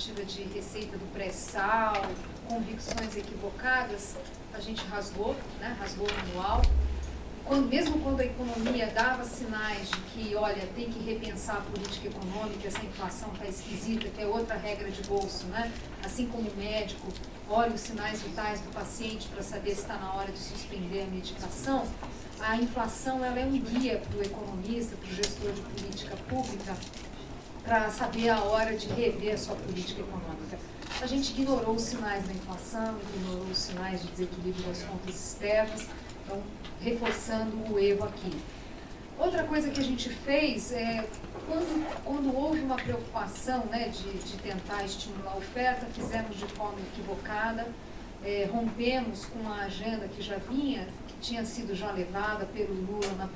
tentativa de receita do pré-sal, convicções equivocadas, a gente rasgou, né? Rasgou o manual. Mesmo quando a economia dava sinais de que, olha, tem que repensar a política econômica, essa inflação está esquisita, que é outra regra de bolso, né? Assim como o médico olha os sinais vitais do paciente para saber se está na hora de suspender a medicação, a inflação ela é um guia para o economista, para o gestor de política pública, para saber a hora de rever a sua política econômica. A gente ignorou os sinais da inflação, ignorou os sinais de desequilíbrio das contas externas, então, reforçando o erro aqui. Outra coisa que a gente fez é, quando houve uma preocupação, né, de tentar estimular a oferta, fizemos de forma equivocada, rompemos com uma agenda que já vinha, que tinha sido já levada pelo Lula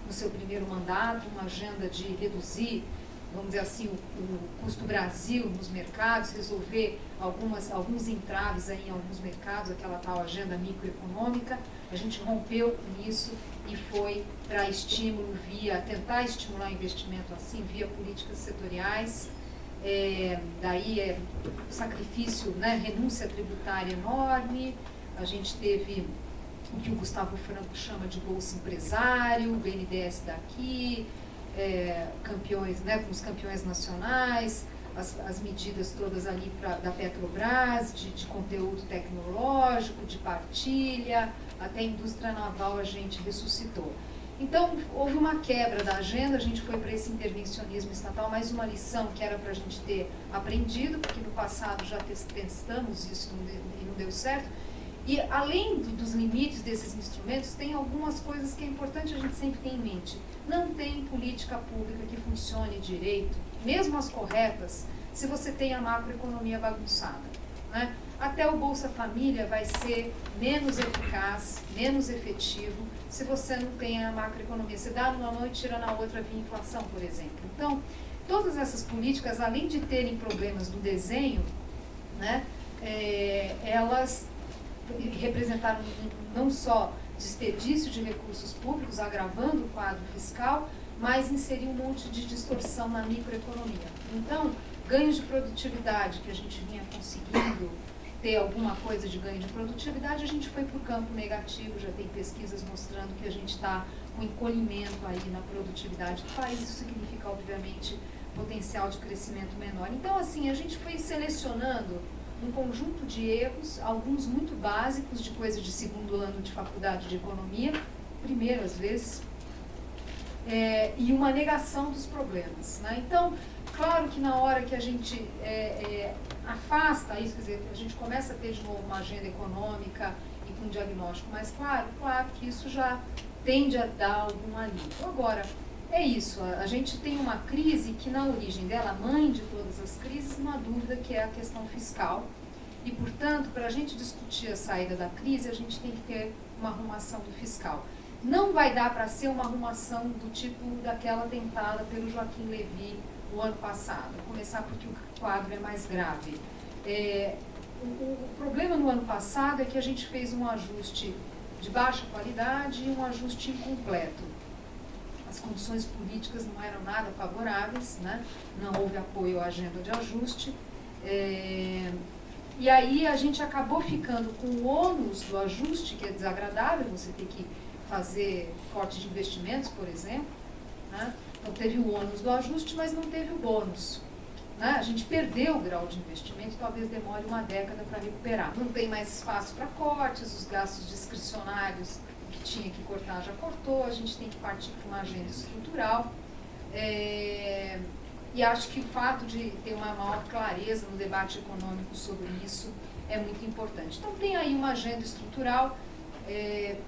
no seu primeiro mandato, uma agenda de reduzir, vamos dizer assim, o custo Brasil nos mercados, resolver alguns entraves aí em alguns mercados, aquela tal agenda microeconômica. A gente rompeu com isso e foi para estímulo tentar estimular investimento assim, via políticas setoriais. Daí sacrifício, né, renúncia tributária enorme. A gente teve o que o Gustavo Franco chama de bolsa empresário, o BNDES daqui, campeões, né, com os campeões nacionais, as medidas todas ali da Petrobras, de conteúdo tecnológico, de partilha, até a indústria naval a gente ressuscitou. Então, houve uma quebra da agenda, a gente foi para esse intervencionismo estatal, mais uma lição que era para a gente ter aprendido, porque no passado já testamos isso e não deu certo. E além dos limites desses instrumentos, tem algumas coisas que é importante a gente sempre ter em mente. Não tem política pública que funcione direito, mesmo as corretas, se você tem a macroeconomia bagunçada, né? Até o Bolsa Família vai ser menos eficaz, menos efetivo, se você não tem a macroeconomia. Você dá numa mão e tira na outra via inflação, por exemplo. Então, todas essas políticas, além de terem problemas no desenho, né, elas representaram não só desperdício de recursos públicos, agravando o quadro fiscal, mas inseriu um monte de distorção na microeconomia. Então, ganhos de produtividade que a gente vinha conseguindo ter alguma coisa de ganho de produtividade, a gente foi para o campo negativo, já tem pesquisas mostrando que a gente está com encolhimento aí na produtividade do país, isso significa, obviamente, potencial de crescimento menor. Então, assim, a gente foi selecionando um conjunto de erros, alguns muito básicos, de coisa de segundo ano de faculdade de economia, primeiro às vezes, e uma negação dos problemas, né? Então, claro que na hora que a gente afasta isso, quer dizer, a gente começa a ter de novo uma agenda econômica e com um diagnóstico mais claro que isso já tende a dar algum alívio. Agora, é isso, a gente tem uma crise que na origem dela, a mãe de todas as crises, não há dúvida que é a questão fiscal. E, portanto, para a gente discutir a saída da crise, a gente tem que ter uma arrumação do fiscal. Não vai dar para ser uma arrumação do tipo daquela tentada pelo Joaquim Levy o ano passado. Vou começar porque o quadro é mais grave. O problema no ano passado é que a gente fez um ajuste de baixa qualidade e um ajuste incompleto. As condições políticas não eram nada favoráveis, né? Não houve apoio à agenda de ajuste. E aí a gente acabou ficando com o ônus do ajuste, que é desagradável, você ter que fazer corte de investimentos, por exemplo, né? Então teve o ônus do ajuste, mas não teve o bônus, né? A gente perdeu o grau de investimento, talvez demore uma década para recuperar. Não tem mais espaço para cortes, os gastos discricionários que tinha que cortar já cortou, a gente tem que partir para uma agenda estrutural. E acho que o fato de ter uma maior clareza no debate econômico sobre isso é muito importante. Então tem aí uma agenda estrutural,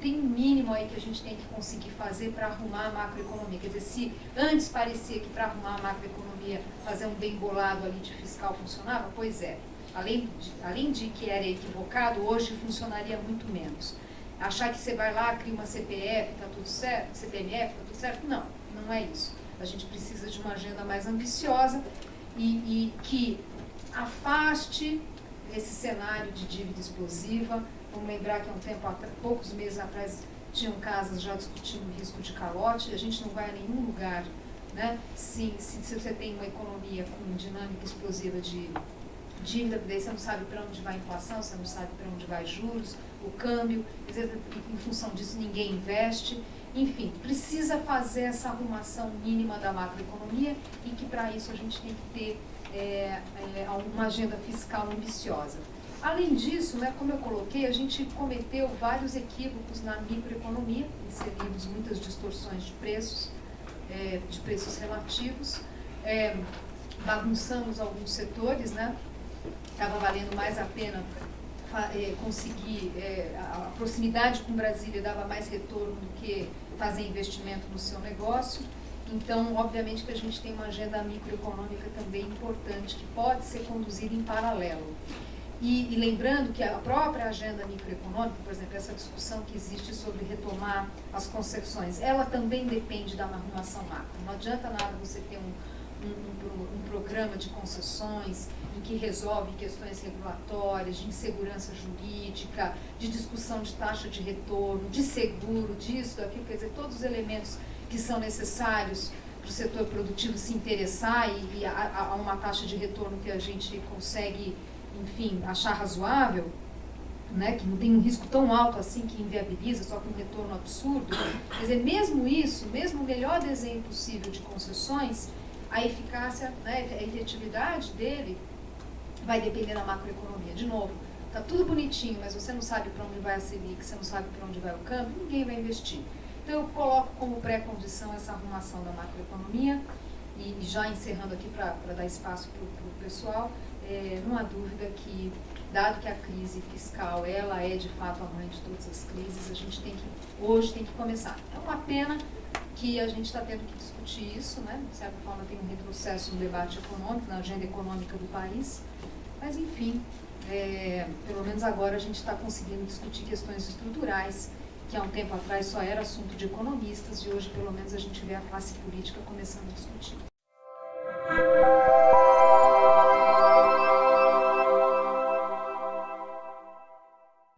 tem um mínimo aí que a gente tem que conseguir fazer para arrumar a macroeconomia. Quer dizer, se antes parecia que para arrumar a macroeconomia fazer um bem bolado ali de fiscal funcionava, pois é. Além de que era equivocado, hoje funcionaria muito menos. Achar que você vai lá, cria uma CPF, está tudo certo, CPMF, está tudo certo, não é isso. A gente precisa de uma agenda mais ambiciosa e que afaste esse cenário de dívida explosiva. Vamos lembrar que poucos meses atrás, tinham casas já discutindo o risco de calote. A gente não vai a nenhum lugar, né? Se você tem uma economia com dinâmica explosiva de dívida, daí você não sabe para onde vai a inflação, você não sabe para onde vai juros, o câmbio, às vezes, em função disso ninguém investe. Enfim, precisa fazer essa arrumação mínima da macroeconomia e que para isso a gente tem que ter uma agenda fiscal ambiciosa. Além disso, né, como eu coloquei, a gente cometeu vários equívocos na microeconomia, inserimos muitas distorções de preços relativos, bagunçamos alguns setores, né? Estava valendo mais a pena conseguir, a proximidade com Brasília dava mais retorno do que fazer investimento no seu negócio. Então, obviamente que a gente tem uma agenda microeconômica também importante, que pode ser conduzida em paralelo. E lembrando que a própria agenda microeconômica, por exemplo, essa discussão que existe sobre retomar as concessões, ela também depende da arrumação macro. Não adianta nada você ter um programa de concessões em que resolve questões regulatórias, de insegurança jurídica, de discussão de taxa de retorno, de seguro, disso, daquilo, quer dizer, todos os elementos que são necessários para o setor produtivo se interessar e a uma taxa de retorno que a gente consegue, enfim, achar razoável, né, que não tem um risco tão alto assim que inviabiliza, só com um retorno absurdo. Quer dizer, mesmo isso, mesmo o melhor desenho possível de concessões, a eficácia, né, a efetividade dele vai depender da macroeconomia. De novo, está tudo bonitinho, mas você não sabe para onde vai a Selic, você não sabe para onde vai o câmbio, ninguém vai investir. Então eu coloco como pré-condição essa arrumação da macroeconomia e já encerrando aqui para dar espaço para o pessoal, não há dúvida que, dado que a crise fiscal ela é de fato a mãe de todas as crises, a gente hoje tem que começar. É uma pena que a gente está tendo que discutir isso, né? De certa forma tem um retrocesso no debate econômico, na agenda econômica do país, mas enfim, pelo menos agora a gente está conseguindo discutir questões estruturais, que há um tempo atrás só era assunto de economistas, e hoje pelo menos a gente vê a classe política começando a discutir.